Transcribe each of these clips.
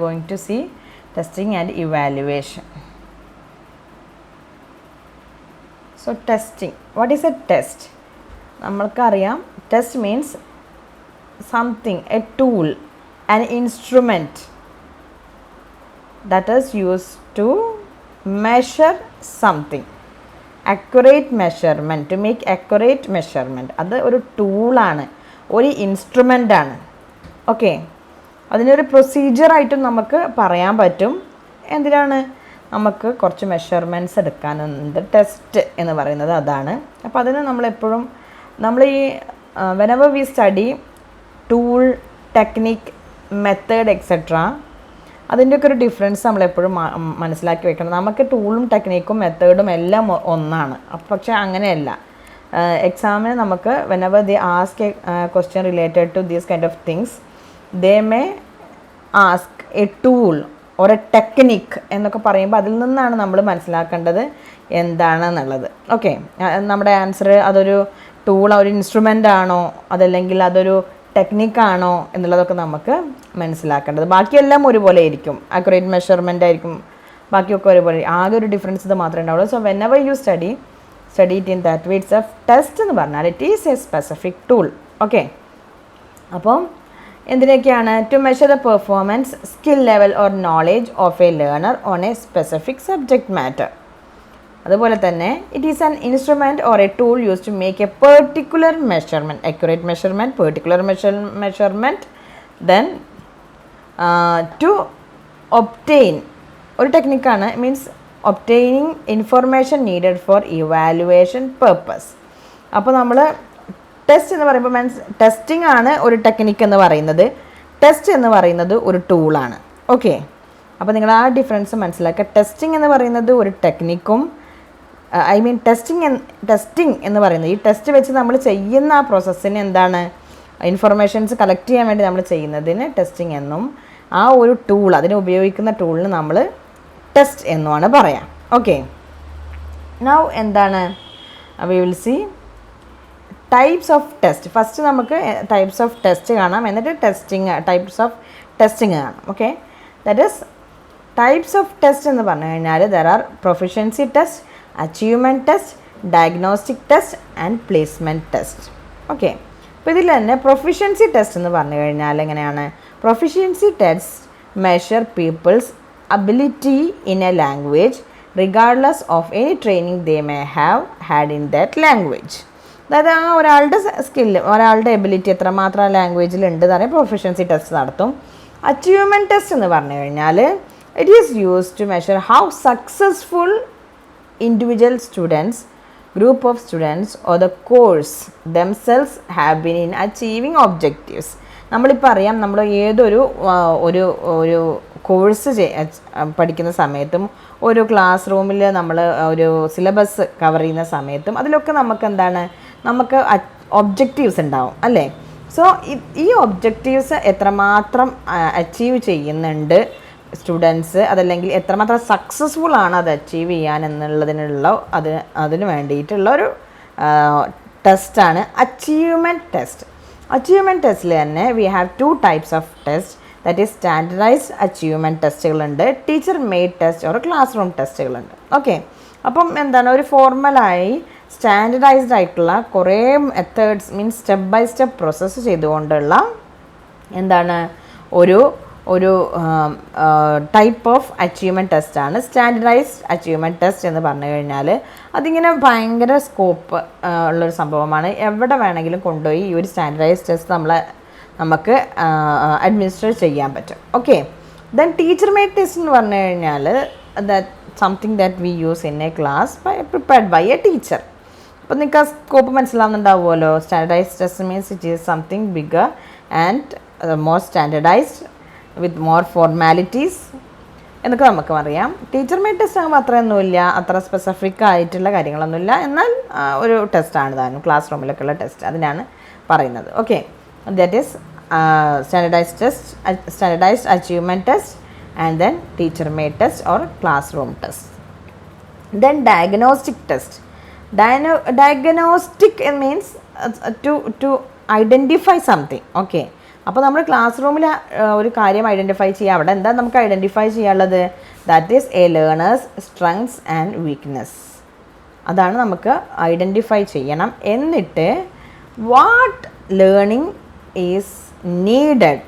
going to see testing and evaluation. So testing, what is a test? നമ്മൾക്കറിയാം test means something, a tool, an instrument that is used to measure something, accurate measurement, to make accurate measurement. അത് ഒരു ടൂളാണ്, ഒരു instrument ആണ്. Okay, അതിനൊരു പ്രൊസീജിയറായിട്ടും നമുക്ക് പറയാൻ പറ്റും. എന്തിനാണ്? നമുക്ക് കുറച്ച് മെഷർമെൻറ്റ്സ് എടുക്കാനുണ്ട്. ടെസ്റ്റ് എന്ന് പറയുന്നത് അതാണ്. അപ്പോൾ അതിന് നമ്മളെപ്പോഴും നമ്മൾ ഈ whenever we study tool, technique, method etcetera, അതിൻ്റെയൊക്കെ ഒരു ഡിഫറൻസ് നമ്മളെപ്പോഴും മനസ്സിലാക്കി വെക്കണം. നമുക്ക് ടൂളും ടെക്നിക്കും മെത്തേഡും എല്ലാം ഒന്നാണ്. പക്ഷേ അങ്ങനെയല്ല. എക്സാമിന് നമുക്ക് whenever they ask a question related to these kind of things, they may ask a tool or a technique എന്നൊക്കെ പറയുമ്പോൾ അതിൽ നിന്നാണ് നമ്മൾ മനസ്സിലാക്കേണ്ടത് എന്താണെന്നുള്ളത്. ഓക്കെ, നമ്മുടെ ആൻസർ അതൊരു ടൂൾ, ഒരു ഇൻസ്ട്രുമെൻ്റ് ആണോ, അതല്ലെങ്കിൽ അതൊരു ടെക്നിക്കാണോ എന്നുള്ളതൊക്കെ നമുക്ക് മനസ്സിലാക്കേണ്ടത്. ബാക്കിയെല്ലാം ഒരുപോലെ ആയിരിക്കും, അക്യുറേറ്റ് മെഷർമെൻ്റ് ആയിരിക്കും, ബാക്കിയൊക്കെ ഒരുപോലെ. ആകെ ഒരു ഡിഫറൻസ് ഇത് മാത്രമേ ഉണ്ടാവുള്ളൂ. So whenever you study it in that way, it's a test എന്ന് പറഞ്ഞാൽ it is a specific tool. Okay, അപ്പം എന്തിനൊക്കെയാണ്? To measure the performance, skill level or knowledge of a learner on a specific subject matter. അതുപോലെ തന്നെ it is an instrument or a tool use to make a particular measurement, accurate measurement, particular measurement. Then to obtain, ഒരു ടെക്നിക്കാണ്, means obtaining information needed four evaluation purpose. അപ്പോൾ നമ്മൾ test എന്ന് പറയുമ്പോൾ means testing ആണ് ഒരു ടെക്നിക്ക് എന്ന് പറയുന്നത്, ടെസ്റ്റ് എന്ന് പറയുന്നത് ഒരു ടൂളാണ്. ഓക്കെ, അപ്പോൾ നിങ്ങൾ ആ ഡിഫറൻസ് മനസ്സിലാക്കുക. ടെസ്റ്റിംഗ് എന്ന് പറയുന്നത് ഒരു ടെക്നിക്കും, ടെസ്റ്റിംഗ് എന്ന് പറയുന്നത് ഈ ടെസ്റ്റ് വെച്ച് നമ്മൾ ചെയ്യുന്ന ആ പ്രോസസ്സിന് എന്താണ്, ഇൻഫർമേഷൻസ് കളക്ട് ചെയ്യാൻ വേണ്ടി നമ്മൾ ചെയ്യുന്നതിന് ടെസ്റ്റിംഗ് എന്നും, ആ ഒരു ടൂൾ, അതിന് ഉപയോഗിക്കുന്ന ടൂളിന് നമ്മൾ ടെസ്റ്റ് എന്നുമാണ് പറയാം. ഓക്കെ, നൗ എന്താണ്, we will see types of test. First നമുക്ക് ടൈപ്സ് ഓഫ് ടെസ്റ്റ് കാണാം, എന്നിട്ട് ടൈപ്സ് ഓഫ് ടെസ്റ്റിംഗ് കാണാം. Okay, that is types of test എന്ന് പറഞ്ഞു കഴിഞ്ഞാൽ there are proficiency test, achievement test, diagnostic test and placement test. Okay, അപ്പോൾ ഇതിൽ തന്നെ പ്രൊഫിഷ്യൻസി ടെസ്റ്റ് എന്ന് പറഞ്ഞു കഴിഞ്ഞാൽ എങ്ങനെയാണ്? Proficiency test measure people's ability in a language regardless of any training they may have had in that language. അതായത് ആ ഒരാളുടെ സ്കില്ല്, ഒരാളുടെ എബിലിറ്റി എത്രമാത്രം ആ ലാംഗ്വേജിൽ ഉണ്ട് എന്ന് പറയാൻ പ്രൊഫിഷ്യൻസി ടെസ്റ്റ് നടത്തും. അച്ചീവ്മെൻറ്റ് ടെസ്റ്റ് എന്ന് പറഞ്ഞു കഴിഞ്ഞാൽ it is use to measure how successful individual students, group of students or the course themselves have been in achieving objectives. നമ്മളിപ്പോൾ അറിയാം, നമ്മൾ ഏതൊരു ഒരു കോഴ്സ് പഠിക്കുന്ന സമയത്തും ഒരു ക്ലാസ് റൂമിൽ നമ്മൾ ഒരു സിലബസ് കവർ ചെയ്യുന്ന സമയത്തും അതിലൊക്കെ നമുക്ക് എന്താണ്, നമുക്ക് ഒബ്ജക്റ്റീവ്സ് ഉണ്ടാവും അല്ലേ? സോ ഈ ഒബ്ജക്റ്റീവ്സ് എത്രമാത്രം അച്ചീവ് ചെയ്യുന്നുണ്ട് സ്റ്റുഡൻസ്, അതല്ലെങ്കിൽ എത്രമാത്രം സക്സസ്ഫുൾ ആണ് അത് അച്ചീവ് ചെയ്യാൻ എന്നുള്ളതിനുള്ള അതിന് വേണ്ടിയിട്ടുള്ള ഒരു ടെസ്റ്റാണ് അച്ചീവ്മെൻറ്റ് ടെസ്റ്റ്. അച്ചീവ്മെൻറ്റ് ടെസ്റ്റിൽ തന്നെ we have 2 types of test, that is standardized achievement ടെസ്റ്റുകളുണ്ട്, teacher made test or class room ടെസ്റ്റുകളുണ്ട്. ഓക്കെ, അപ്പം എന്താണ്, ഒരു ഫോർമലായി സ്റ്റാൻഡർഡൈസ്ഡ് ആയിട്ടുള്ള കുറേ methods, means step by step process ചെയ്തുകൊണ്ടുള്ള എന്താണ് ഒരു ടൈപ്പ് ഓഫ് അച്ചീവ്മെൻറ്റ് ടെസ്റ്റാണ് സ്റ്റാൻഡർഡൈസ്ഡ് അച്ചീവ്മെൻറ്റ് ടെസ്റ്റ് എന്ന് പറഞ്ഞു കഴിഞ്ഞാൽ. അതിങ്ങനെ ഭയങ്കര സ്കോപ്പ് ഉള്ളൊരു സംഭവമാണ്. എവിടെ വേണമെങ്കിലും കൊണ്ടുപോയി ഈ ഒരു സ്റ്റാൻഡർഡൈസ്ഡ് ടെസ്റ്റ് നമുക്ക് അഡ്മിനിസ്റ്റർ ചെയ്യാൻ പറ്റും. Okay, then teacher made test എന്ന് പറഞ്ഞു കഴിഞ്ഞാൽ that something that we use in a class prepared by a teacher. അപ്പോൾ നിങ്ങൾക്ക് ആ സ്കോപ്പ് മനസ്സിലാവുന്നുണ്ടാവുമല്ലോ. Standardized test means it is something bigger and more standardized with more formalities എന്നൊക്കെ നമുക്ക് അറിയാം. ടീച്ചർ മെയ്ഡ് ടെസ്റ്റ് ആകുമ്പോൾ അത്രയൊന്നുമില്ല, അത്ര സ്പെസിഫിക് ആയിട്ടുള്ള കാര്യങ്ങളൊന്നുമില്ല, എന്നാൽ ഒരു ടെസ്റ്റാണ് താനും ക്ലാസ് റൂമിലൊക്കെ ഉള്ള ടെസ്റ്റ്, അതിനാണ് പറയുന്നത്. Okay, that is standardized achievement test and then teacher made test or classroom test. Then diagnostic test. Diagnostic means to identify something. Okay, അപ്പോൾ നമ്മൾ ക്ലാസ് റൂമിൽ ഒരു കാര്യം ഐഡൻറ്റിഫൈ ചെയ്യുക. അവിടെ എന്താ നമുക്ക് ഐഡൻറ്റിഫൈ ചെയ്യാനുള്ളത്? That is A learners strengths and weakness. അതാണ് നമുക്ക് ഐഡൻറ്റിഫൈ ചെയ്യണം. എന്നിട്ട് what learning is needed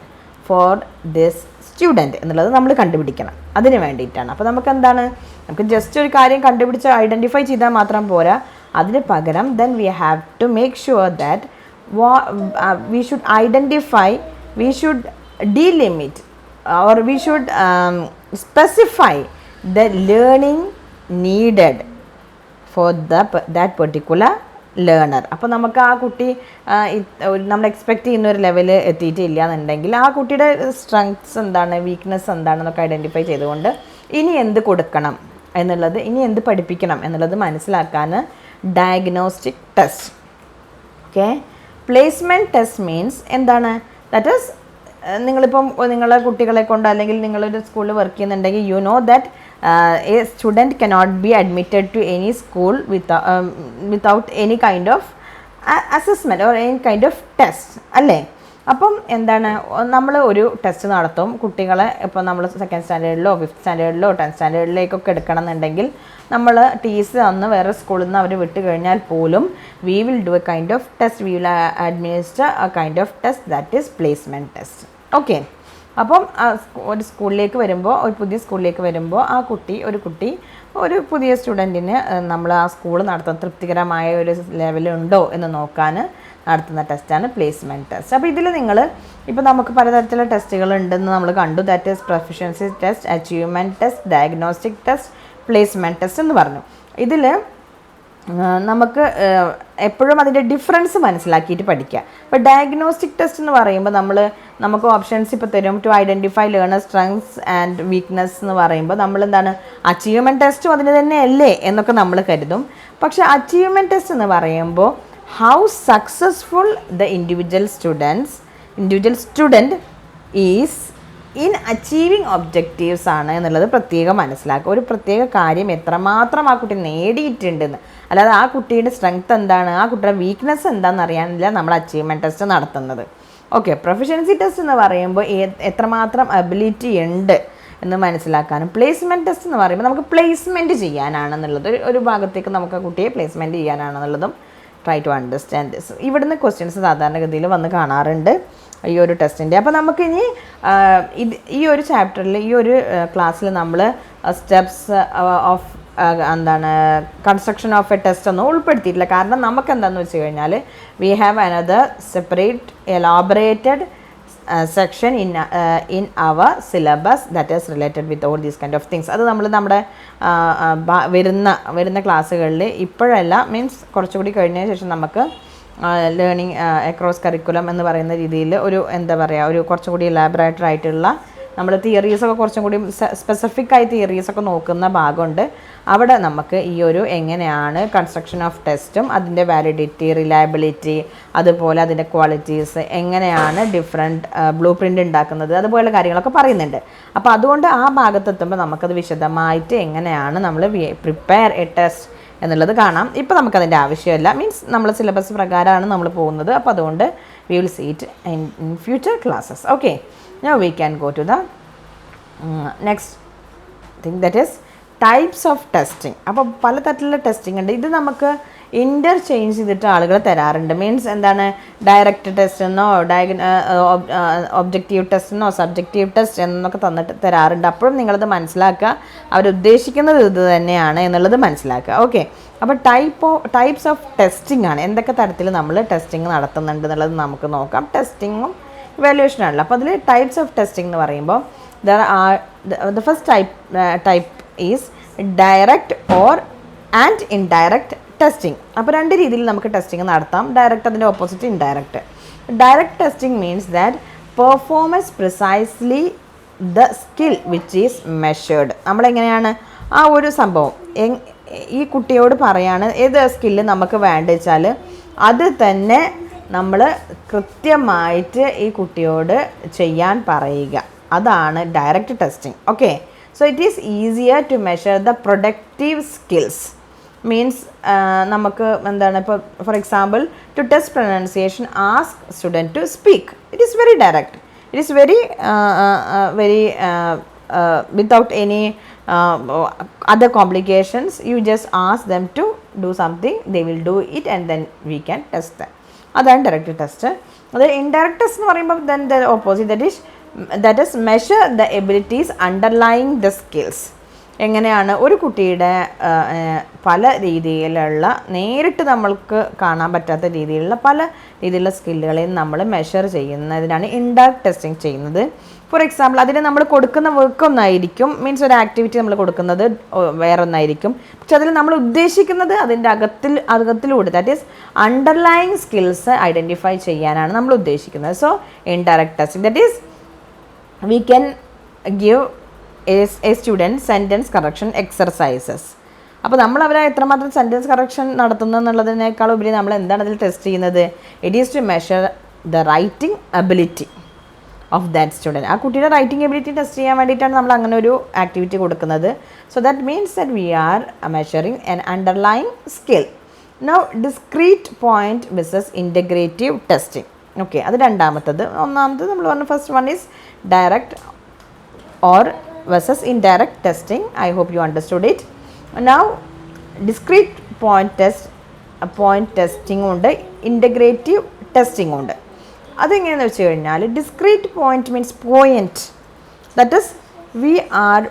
for this student എന്നുള്ളത് നമ്മൾ കണ്ടുപിടിക്കണം. അതിന് വേണ്ടിയിട്ടാണ്. അപ്പോൾ നമുക്ക് എന്താണ്, നമുക്ക് ജസ്റ്റ് ഒരു കാര്യം കണ്ടുപിടിച്ച് ഐഡൻറ്റിഫൈ ചെയ്താൽ മാത്രം പോരാ. അതിന് പകരം then we have to make sure that we should identify, we should delimit, or we should specify the learning needed for that particular learner. അപ്പോൾ നമുക്ക് ആ കുട്ടി നമ്മൾ എക്സ്പെക്റ്റ് ചെയ്യുന്ന ഒരു ലെവല് എത്തിയിട്ടില്ല എന്നുണ്ടെങ്കിൽ ആ കുട്ടിയുടെ സ്ട്രെങ്ത്സ് എന്താണ്, വീക്ക്നെസ് എന്താണെന്നൊക്കെ ഐഡൻറ്റിഫൈ ചെയ്തുകൊണ്ട് ഇനി എന്ത് കൊടുക്കണം എന്നുള്ളത്, ഇനി എന്ത് പഠിപ്പിക്കണം എന്നുള്ളത് മനസ്സിലാക്കാൻ diagnostic test. Okay, placement test means എന്താണ്? ദാറ്റ് ഈസ് നിങ്ങളിപ്പം നിങ്ങളെ കുട്ടികളെ കൊണ്ട് അല്ലെങ്കിൽ നിങ്ങളൊരു സ്കൂളിൽ വർക്ക് ചെയ്യുന്നുണ്ടെങ്കിൽ you know that a student cannot be admitted to any school without any kind of assessment or any kind of test അല്ലേ? അപ്പം എന്താണ്, നമ്മൾ ഒരു ടെസ്റ്റ് നടത്തും കുട്ടികളെ. ഇപ്പോൾ നമ്മൾ സെക്കൻഡ് സ്റ്റാൻഡേർഡിലോ 5th സ്റ്റാൻഡേർഡിലോ 10th സ്റ്റാൻഡേർഡിലേക്കൊക്കെ എടുക്കണം എന്നുണ്ടെങ്കിൽ നമ്മൾ ടീസ് അന്ന് വേറെ സ്കൂളിൽ നിന്ന് അവർ വിട്ട് കഴിഞ്ഞാൽ പോലും we will do A kind of test, we will administer A kind of test that is placement test. Okay, അപ്പം ഒരു സ്കൂളിലേക്ക് വരുമ്പോൾ, ഒരു പുതിയ സ്കൂളിലേക്ക് വരുമ്പോൾ ഒരു കുട്ടി ഒരു പുതിയ സ്റ്റുഡൻറ്റിന് നമ്മൾ ആ സ്കൂൾ നടത്തുന്ന തൃപ്തികരമായ ഒരു ലെവലുണ്ടോ എന്ന് നോക്കാൻ നടത്തുന്ന ടെസ്റ്റാണ് പ്ലേസ്മെൻറ്റ് ടെസ്റ്റ്. അപ്പോൾ ഇതിൽ ഇപ്പോൾ നമുക്ക് പലതരത്തിലുള്ള ടെസ്റ്റുകൾ ഉണ്ടെന്ന് നമ്മൾ കണ്ടു. That is proficiency test, achievement test, diagnostic test, placement test എന്ന് പറഞ്ഞു. ഇതിൽ നമുക്ക് എപ്പോഴും അതിൻ്റെ ഡിഫറൻസ് മനസ്സിലാക്കിയിട്ട് പഠിക്കുക. ഇപ്പോൾ ഡയഗ്നോസ്റ്റിക് ടെസ്റ്റ് എന്ന് പറയുമ്പോൾ നമുക്ക് ഓപ്ഷൻസ് ഇപ്പോൾ തരും. To identify learner strengths and weakness എന്ന് പറയുമ്പോൾ നമ്മൾ എന്താണ്, അച്ചീവ്മെൻറ്റ് ടെസ്റ്റും അതിന് തന്നെ അല്ലേ എന്നൊക്കെ നമ്മൾ കരുതും. പക്ഷേ അച്ചീവ്മെൻറ്റ് ടെസ്റ്റ് എന്ന് പറയുമ്പോൾ how successful the individual student is in achieving objectives ആണ് എന്നുള്ളത് പ്രത്യേകം മനസ്സിലാക്കുക. ഒരു പ്രത്യേക കാര്യം എത്രമാത്രം ആ കുട്ടി നേടിയിട്ടുണ്ടെന്ന്, അല്ലാതെ ആ കുട്ടിയുടെ സ്ട്രെങ്ത് എന്താണ്, ആ കുട്ടിയുടെ വീക്ക്നെസ് എന്താണെന്ന് അറിയാനില്ല നമ്മൾ അച്ചീവ്മെൻറ്റ് ടെസ്റ്റ് നടത്തുന്നത്. ഓക്കെ, പ്രൊഫഷൻസി ടെസ്റ്റ് എന്ന് പറയുമ്പോൾ എത്രമാത്രം എബിലിറ്റി ഉണ്ട് എന്ന് മനസ്സിലാക്കാനും, പ്ലേസ്മെൻറ്റ് ടെസ്റ്റ് എന്ന് പറയുമ്പോൾ നമുക്ക് പ്ലേസ്മെൻറ്റ് ചെയ്യാനാണെന്നുള്ളത്, ഒരു ഭാഗത്തേക്ക് നമുക്ക് ആ കുട്ടിയെ പ്ലേസ്മെൻറ്റ് ചെയ്യാനാണെന്നുള്ളതും ട്രൈ ടു അണ്ടർസ്റ്റാൻഡ് ദിസ്. ഇവിടുന്ന് ക്വസ്റ്റ്യൻസ് സാധാരണഗതിയിൽ വന്ന് കാണാറുണ്ട് ഈ ഒരു ടെസ്റ്റിൻ്റെ. അപ്പോൾ നമുക്കിനി ഈ ഒരു ചാപ്റ്ററിൽ, ഈ ഒരു ക്ലാസ്സിൽ നമ്മൾ steps of construction of a test ഒന്നും ഉൾപ്പെടുത്തിയിട്ടില്ല. കാരണം നമുക്ക് എന്താണെന്ന് വെച്ച് കഴിഞ്ഞാൽ we have another separate elaborated section in our syllabus that is related with all these kind of things. അത് നമ്മൾ നമ്മുടെ വരുന്ന ക്ലാസ്സുകളിൽ, ഇപ്പോഴല്ല, മീൻസ് കുറച്ചുകൂടി കഴിഞ്ഞതിന് ശേഷം നമുക്ക് ലേണിംഗ് അക്രോസ് കരിക്കുലം എന്ന് പറയുന്ന രീതിയിൽ ഒരു കുറച്ചുകൂടി എലാബറേറ്റഡ് ആയിട്ടുള്ള നമ്മൾ തിയറീസൊക്കെ കുറച്ചും കൂടി സ്പെസിഫിക്കായി തിയറീസൊക്കെ നോക്കുന്ന ഭാഗമുണ്ട്. അവിടെ നമുക്ക് ഈ ഒരു എങ്ങനെയാണ് കൺസ്ട്രക്ഷൻ ഓഫ് ടെസ്റ്റും അതിൻ്റെ വാലിഡിറ്റി, റിലയബിലിറ്റി, അതുപോലെ അതിൻ്റെ ക്വാളിറ്റീസ്, എങ്ങനെയാണ് ഡിഫറെൻറ്റ് ബ്ലൂ പ്രിൻ്റ് ഉണ്ടാക്കുന്നത്, അതുപോലുള്ള കാര്യങ്ങളൊക്കെ പറയുന്നുണ്ട്. അപ്പോൾ അതുകൊണ്ട് ആ ഭാഗത്തെത്തുമ്പോൾ നമുക്കത് വിശദമായിട്ട് എങ്ങനെയാണ് നമ്മൾ പ്രിപ്പയർ എ ടെസ്റ്റ് എന്നുള്ളത് കാണാം. ഇപ്പോൾ നമുക്കതിൻ്റെ ആവശ്യമില്ല, മീൻസ് നമ്മൾ സിലബസ് പ്രകാരമാണ് നമ്മൾ പോകുന്നത്. അപ്പോൾ അതുകൊണ്ട് we will see it in future classes. Okay, now we can go to the next thing, that is types of testing. അപ്പോൾ പലതരത്തിലുള്ള ടെസ്റ്റിംഗ് ഉണ്ട്. ഇത് നമുക്ക് ഇൻ്റർചേഞ്ച് ചെയ്തിട്ട് ആളുകൾ തരാറുണ്ട്. മീൻസ് എന്താണ്, ഡയറക്റ്റ് ടെസ്റ്റ് എന്നോ ഒബ്ജക്റ്റീവ് ടെസ്റ്റ് എന്നോ സബ്ജക്റ്റീവ് ടെസ്റ്റ് എന്നൊക്കെ തരാറുണ്ട്. അപ്പോഴും നിങ്ങളത് മനസ്സിലാക്കുക, അവരുദ്ദേശിക്കുന്നത് ഇത് തന്നെയാണ് എന്നുള്ളത് മനസ്സിലാക്കുക. ഓക്കെ, അപ്പോൾ ടൈപ്സ് ഓഫ് ടെസ്റ്റിംഗ് ആണ്, എന്തൊക്കെ തരത്തിൽ നമ്മൾ ടെസ്റ്റിംഗ് നടത്തുന്നുണ്ട് എന്നുള്ളത് നമുക്ക് നോക്കാം. ടെസ്റ്റിങ്ങും ഇവാലുവേഷൻ ആണല്ലോ. അപ്പോൾ അതിൽ ടൈപ്സ് ഓഫ് ടെസ്റ്റിംഗ് എന്ന് പറയുമ്പോൾ the first type is direct or and indirect testing. അപ്പോൾ രണ്ട് രീതിയിൽ നമുക്ക് ടെസ്റ്റിംഗ് നടത്താം. ഡയറക്റ്റ്, അതിൻ്റെ opposite indirect. Direct testing means that performance precisely the skill which is measured. നമ്മളെങ്ങനെയാണ് ആ ഒരു സംഭവം ഈ കുട്ടിയോട് പറയാണ് ഏത് സ്കില്ല് നമുക്ക് വേണ്ട വെച്ചാൽ അത് തന്നെ നമ്മൾ കൃത്യമായിട്ട് ഈ കുട്ടിയോട് ചെയ്യാൻ പറയുക. അതാണ് direct testing. Okay, so it is easier to measure the productive skills. Means നമുക്ക് എന്താണ്, ഇപ്പോൾ for example to test pronunciation ask student to speak. It is very direct. It is very without any other complications. You just ask them to do something, they will do it, and then we can test them. That's direct test. The indirect test then the opposite, that is measure the abilities underlying the skills. എങ്ങനെയാണ് ഒരു കുട്ടിയുടെ പല രീതിയിലുള്ള നേരിട്ട് നമ്മൾക്ക് കാണാൻ പറ്റാത്ത രീതിയിലുള്ള പല രീതിയിലുള്ള സ്കില്ലുകളെയും നമ്മൾ മെഷർ ചെയ്യുന്നതിനാണ് ഇൻഡയറക്റ്റ് ടെസ്റ്റിംഗ് ചെയ്യുന്നത്. ഫോർ എക്സാമ്പിൾ, അതിന് നമ്മൾ കൊടുക്കുന്ന വർക്ക് ഒന്നായിരിക്കും, മീൻസ് ഒരു ആക്ടിവിറ്റി നമ്മൾ കൊടുക്കുന്നത് വേറെ ഒന്നായിരിക്കും, പക്ഷെ അതിൽ നമ്മൾ ഉദ്ദേശിക്കുന്നത് അതിൻ്റെ അകത്തിലൂടെ, that is underlying skills identify ചെയ്യാനാണ് നമ്മൾ ഉദ്ദേശിക്കുന്നത്. So indirect testing, that is we can give a student sentence correction exercises. അപ്പോൾ നമ്മൾ അവരെ എത്രമാത്രം സെൻറ്റൻസ് കറക്ഷൻ നടത്തുന്നു എന്നുള്ളതിനേക്കാൾ ഉപരി നമ്മൾ എന്താണ് അതിൽ ടെസ്റ്റ് ചെയ്യുന്നത്? It is to measure the writing ability of that student. ആ കുട്ടിയുടെ റൈറ്റിംഗ് എബിലിറ്റി ടെസ്റ്റ് ചെയ്യാൻ വേണ്ടിയിട്ടാണ് നമ്മൾ അങ്ങനെ ഒരു ആക്ടിവിറ്റി കൊടുക്കുന്നത്. So that means that we are measuring an underlying skill. Now discrete point versus integrative testing. Okay, അത് രണ്ടാമത്തത്. ഒന്നാമത്തത് നമ്മൾ പറഞ്ഞു, first one is direct or versus indirect testing. I hope you understood it. Now discrete point testing ഉണ്ട്, integrative testing ഉണ്ട്. അതെങ്ങനെയാണെന്ന് വെച്ച് കഴിഞ്ഞാൽ discrete point means point, that is we are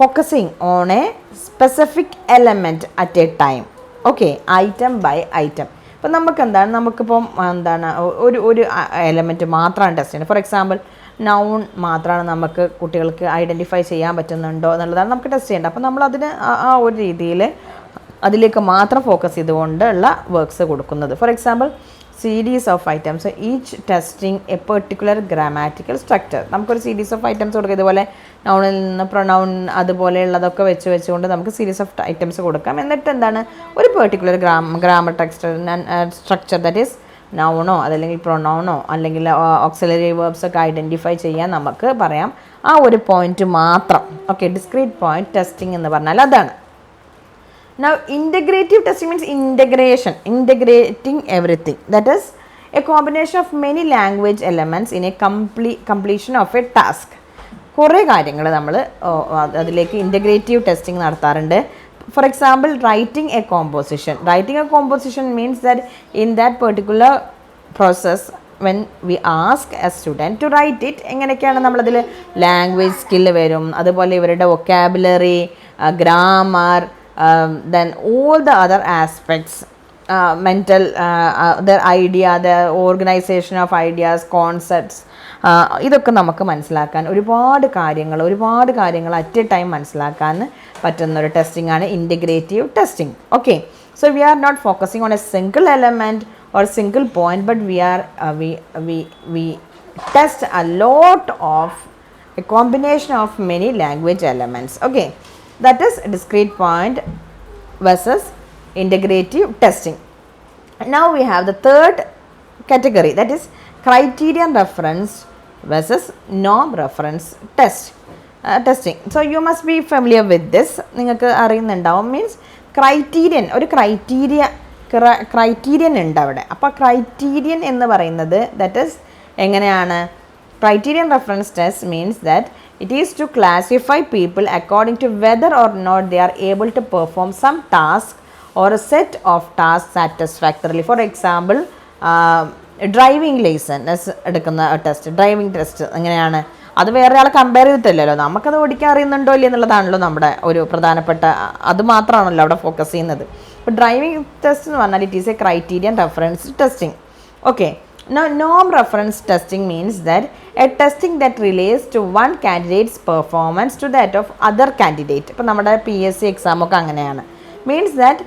focusing on a specific element at a time. Okay, item by item. ഇപ്പം നമുക്കിപ്പം ഒരു element മാത്രമാണ് test ചെയ്യുന്നത്. ഫോർ എക്സാമ്പിൾ, നൗൺ മാത്രമാണ് നമുക്ക് കുട്ടികൾക്ക് ഐഡൻറ്റിഫൈ ചെയ്യാൻ പറ്റുന്നുണ്ടോ എന്നുള്ളതാണ് നമുക്ക് ടെസ്റ്റ് ചെയ്യേണ്ടത്. അപ്പോൾ നമ്മളതിന് ആ ഒരു രീതിയിൽ അതിലേക്ക് മാത്രം ഫോക്കസ് ചെയ്തുകൊണ്ടുള്ള വർക്ക്സ് കൊടുക്കുന്നത്. For example, series of items, each testing A particular grammatical structure. നമുക്കൊരു സീരീസ് ഓഫ് ഐറ്റംസ് കൊടുക്കുക, ഇതുപോലെ നൗണിൽ നിന്ന് പ്രൊനൗൺ അതുപോലെയുള്ളതൊക്കെ വെച്ചുകൊണ്ട് നമുക്ക് സീരീസ് ഓഫ് ഐറ്റംസ് കൊടുക്കാം. എന്നിട്ട് എന്താണ്, ഒരു particular grammar structure, that is നൗണോ അതല്ലെങ്കിൽ പ്രൊനൗണോ അല്ലെങ്കിൽ ഓക്സിലറി വേർബ്സ് ഒക്കെ ഐഡൻറ്റിഫൈ ചെയ്യാൻ നമുക്ക് പറയാം. ആ ഒരു പോയിന്റ് മാത്രം. ഓക്കെ, ഡിസ്ക്രീറ്റ് പോയിന്റ് ടെസ്റ്റിംഗ് എന്ന് പറഞ്ഞാൽ അതാണ്. Now integrative testing means integration, integrating everything, that is a combination of many language elements in a completion of a task. കുറേ കാര്യങ്ങൾ നമ്മൾ അതിലേക്ക് ഇൻ്റഗ്രേറ്റീവ് ടെസ്റ്റിംഗ് നടത്താറുണ്ട്. For example, writing a composition means that in that particular process when we ask a student to write it, എങ്ങനെയൊക്കെയാണ് നമ്മളതിൽ language skill വരും, അതുപോലെ ഇവരുടെ vocabulary, grammar, then all the other aspects, mental, their idea, the organization of ideas, concepts, ഇതൊക്കെ നമുക്ക് മനസ്സിലാക്കാൻ ഒരുപാട് കാര്യങ്ങൾ അറ്റ് എ ടൈം മനസ്സിലാക്കാൻ പറ്റുന്ന ഒരു ടെസ്റ്റിംഗ് ആണ് integrative testing. Okay, so we are not focusing on a single element or single point, but we test a lot of a combination of many language elements. Okay, that is discrete point versus integrative testing. Now we have the third category, that is criterion reference versus norm reference testing. So you must be familiar with this. നിങ്ങൾക്ക് അറിയുന്നുണ്ടാവും. Means criterion ഉണ്ട് അവിടെ. അപ്പോൾ criterion എന്ന് പറയുന്നത് that is എങ്ങനെയാണ്? Criterion reference test means that it is to classify people according to whether or not they are able to perform some task or a set of tasks satisfactorily. For example, driving licence എടുക്കുന്ന test, driving test എങ്ങനെയാണ്? അത് വേറെ ആളെ compare ചെയ്തിട്ടില്ലല്ലോ, നമുക്കത് ഓടിക്കാൻ അറിയുന്നുണ്ടോ ഇല്ല എന്നുള്ളതാണല്ലോ നമ്മുടെ ഒരു പ്രധാനപ്പെട്ട, അത് മാത്രമാണല്ലോ അവിടെ ഫോക്കസ് ചെയ്യുന്നത്. അപ്പോൾ ഡ്രൈവിംഗ് ടെസ്റ്റ് എന്ന് പറഞ്ഞാൽ it is A criterion reference testing. Okay, now norm reference testing means that a testing that relates to one candidate's performance to that of other candidate. ഇപ്പോൾ നമ്മുടെ PSC എക്സാമൊക്കെ അങ്ങനെയാണ്. മീൻസ് ദാറ്റ്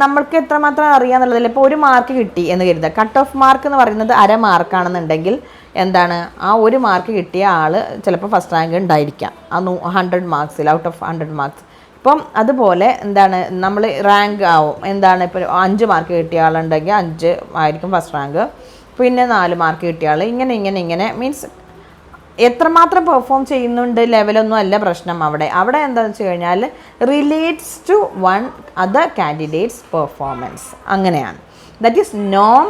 നമ്മൾക്ക് എത്രമാത്രം അറിയാമെന്നുള്ളതിൽ ഇപ്പോൾ ഒരു മാർക്ക് കിട്ടി എന്ന് കരുതുക. കട്ട് ഓഫ് മാർക്ക് എന്ന് പറയുന്നത് 1/2 മാർക്കാണെന്നുണ്ടെങ്കിൽ എന്താണ്, ആ ഒരു മാർക്ക് കിട്ടിയ ആൾ ചിലപ്പോൾ ഫസ്റ്റ് റാങ്ക് ഉണ്ടായിരിക്കാം ആ 100 മാർക്സിൽ, ഔട്ട് ഓഫ് 100 മാർക്സ്. ഇപ്പം അതുപോലെ എന്താണ്, നമ്മൾ റാങ്ക് ആവും. എന്താണ്, ഇപ്പോൾ 5 മാർക്ക് കിട്ടിയ ആളുണ്ടെങ്കിൽ 5 ആയിരിക്കും ഫസ്റ്റ് റാങ്ക്, പിന്നെ 4 മാർക്ക് കിട്ടിയ ആൾ, ഇങ്ങനെ മീൻസ് എത്രമാത്രം പെർഫോം ചെയ്യുന്നുണ്ട് ലെവലൊന്നും അല്ല പ്രശ്നം. അവിടെ എന്താണെന്ന് വെച്ച് കഴിഞ്ഞാൽ relates to one other candidates performance, അങ്ങനെയാണ്. ദാറ്റ് ഈസ് നോം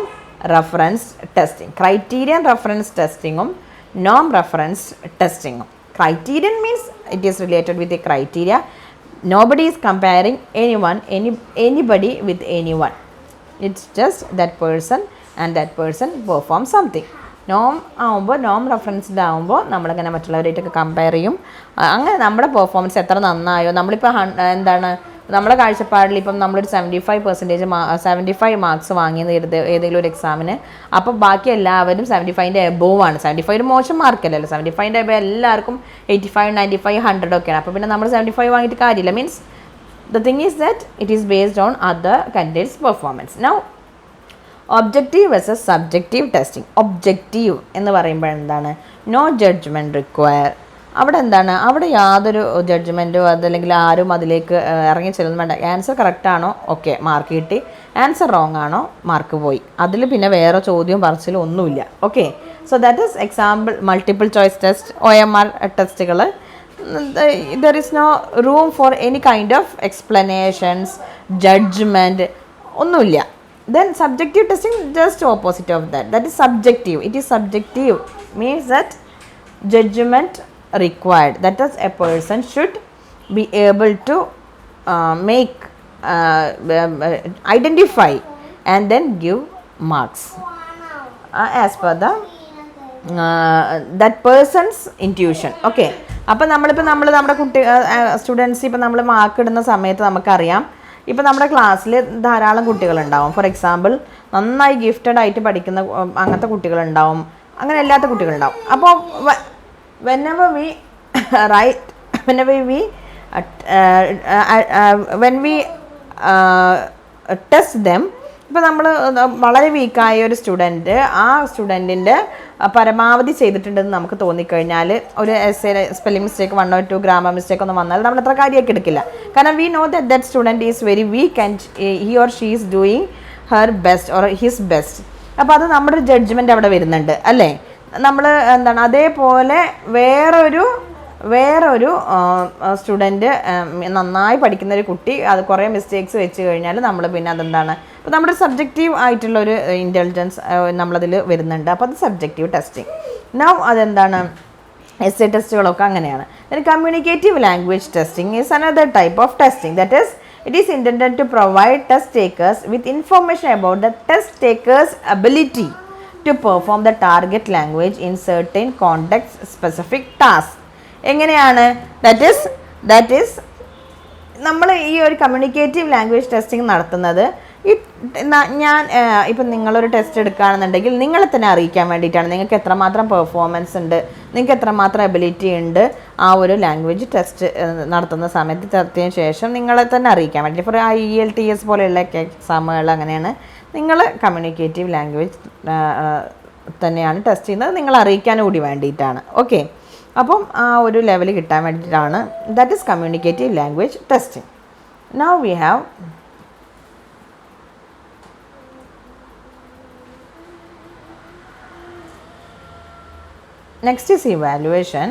റെഫറൻസ് ടെസ്റ്റിംഗ്. ക്രൈറ്റീരിയൻ റെഫറൻസ് ടെസ്റ്റിങ്ങും നോം റെഫറൻസ് ടെസ്റ്റിങ്ങും. Criterion means it is related with a criteria. Nobody is comparing anybody with anyone. It's just that person and that person performs something. നോം ആകുമ്പോൾ നോം referenced ആകുമ്പോൾ നമ്മളിങ്ങനെ മറ്റുള്ളവരായിട്ടൊക്കെ compare ചെയ്യും. അങ്ങനെ നമ്മുടെ പെർഫോമൻസ് എത്ര നന്നായോ, നമ്മളിപ്പോൾ എന്താണ് നമ്മുടെ കാഴ്ചപ്പാടിൽ ഇപ്പം നമ്മളൊരു 75 മാർക്സ് വാങ്ങിയെന്ന് ഏതെങ്കിലും ഒരു എക്സാമിന്, അപ്പോൾ ബാക്കി എല്ലാവരും 75ൻ്റെ എബോവ് ആണ്. 75 ഒരു മോശം മാർക്കല്ലല്ലോ. 75ൻ്റെ എബോവ് എല്ലാവർക്കും 85, 95, 100 ഒക്കെയാണ്. അപ്പോൾ പിന്നെ നമ്മൾ 75 വാങ്ങിയിട്ട് കാര്യമില്ല. Means the thing is that it is based on other candidates performance. Now objective versus subjective testing. Objective എന്ന് പറയുമ്പോൾ എന്താണ്? No judgement require. അവിടെ എന്താണ്? അവിടെ യാതൊരു ജഡ്ജ്മെൻറ്റോ അതല്ലെങ്കിൽ ആരും അതിലേക്ക് ഇറങ്ങി ചെല്ലുന്നു വേണ്ട. ആൻസർ കറക്റ്റാണോ, ഓക്കെ, മാർക്ക് കിട്ടി. ആൻസർ റോങ് ആണോ, മാർക്ക് പോയി. അതിൽ പിന്നെ വേറെ ചോദ്യം പറച്ചിലും ഒന്നുമില്ല. Okay, so that is example multiple choice test, OMR ടെസ്റ്റുകൾ. There is no room for any kind of explanations, judgement ഒന്നുമില്ല. Then subjective testing, just opposite of that. That is subjective. It is subjective means that judgment required. That is, a person should be able to make identify and then give marks as per the that person's intuition. Okay, അപ്പോൾ നമ്മളിപ്പോൾ നമ്മുടെ students ഇപ്പോൾ നമ്മൾ mark ഇടുന്ന സമയത്ത് നമുക്കറിയാം, ഇപ്പോൾ നമ്മുടെ ക്ലാസ്സിൽ ധാരാളം കുട്ടികളുണ്ടാവും. ഫോർ എക്സാമ്പിൾ, നന്നായി ഗിഫ്റ്റഡ് ആയിട്ട് പഠിക്കുന്ന അങ്ങനത്തെ കുട്ടികളുണ്ടാവും, അങ്ങനെ അല്ലാത്ത കുട്ടികളുണ്ടാവും. അപ്പോൾ whenever we test them, ഇപ്പോൾ നമ്മൾ വളരെ വീക്കായ ഒരു സ്റ്റുഡൻറ്റ് ആ സ്റ്റുഡൻറ്റിൻ്റെ പരമാവധി ചെയ്തിട്ടുണ്ടെന്ന് നമുക്ക് തോന്നിക്കഴിഞ്ഞാൽ, ഒരു spelling mistake 1 or 2 grammar mistake ഒന്നും വന്നാൽ നമ്മൾ അത്ര കാര്യമാക്കി എടുക്കില്ല. കാരണം we know that student is very weak and he or she is doing her best or his best. അപ്പോൾ അത് നമ്മുടെ ഒരു ജഡ്ജ്മെൻറ്റ് അവിടെ വരുന്നുണ്ട് അല്ലേ. നമ്മൾ എന്താണ്, അതേപോലെ വേറൊരു സ്റ്റുഡൻറ്റ് നന്നായി പഠിക്കുന്നൊരു കുട്ടി അത് കുറേ മിസ്റ്റേക്സ് വെച്ച് കഴിഞ്ഞാൽ നമ്മൾ പിന്നെ അതെന്താണ്, അപ്പോൾ നമ്മുടെ സബ്ജക്റ്റീവ് ആയിട്ടുള്ളൊരു ഇൻ്റലിജൻസ് നമ്മളതിൽ വരുന്നുണ്ട്. അപ്പോൾ അത് സബ്ജക്റ്റീവ് ടെസ്റ്റിംഗ്. നൗ അതെന്താണ്, എസ്സേ ടെസ്റ്റുകളൊക്കെ അങ്ങനെയാണ്. then communicative language testing is another type of testing. that is, it is intended to provide test takers with information about the test takers' ability to perform the target language in certain context specific tasks. എങ്ങനെയാണ്? That is നമ്മൾ ഈ ഒരു communicative language testing നടത്തുന്നത് ഞാൻ ഇപ്പം നിങ്ങളൊരു test എടുക്കുകയാണെന്നുണ്ടെങ്കിൽ നിങ്ങളെ തന്നെ അറിയിക്കാൻ വേണ്ടിയിട്ടാണ്. നിങ്ങൾക്ക് എത്രമാത്രം പെർഫോമൻസ് ഉണ്ട്, നിങ്ങൾക്ക് എത്രമാത്രം എബിലിറ്റി ഉണ്ട് ആ ഒരു ലാംഗ്വേജ് ടെസ്റ്റ് നടത്തുന്ന സമയത്ത് നടത്തിയതിന് ശേഷം നിങ്ങളെ തന്നെ അറിയിക്കാൻ വേണ്ടി. ഇപ്പോൾ IELTS പോലെയുള്ള എക്സാമുകൾ അങ്ങനെയാണ്. നിങ്ങൾ കമ്മ്യൂണിക്കേറ്റീവ് ലാംഗ്വേജ് തന്നെയാണ് ടെസ്റ്റ് ചെയ്യുന്നത്, നിങ്ങൾ അറിയിക്കാൻ കൂടി വേണ്ടിയിട്ടാണ്. ഓക്കെ, അപ്പം ആ ഒരു ലെവൽ കിട്ടാൻ വേണ്ടിയിട്ടാണ്. That is communicative language testing. Now we have next is evaluation.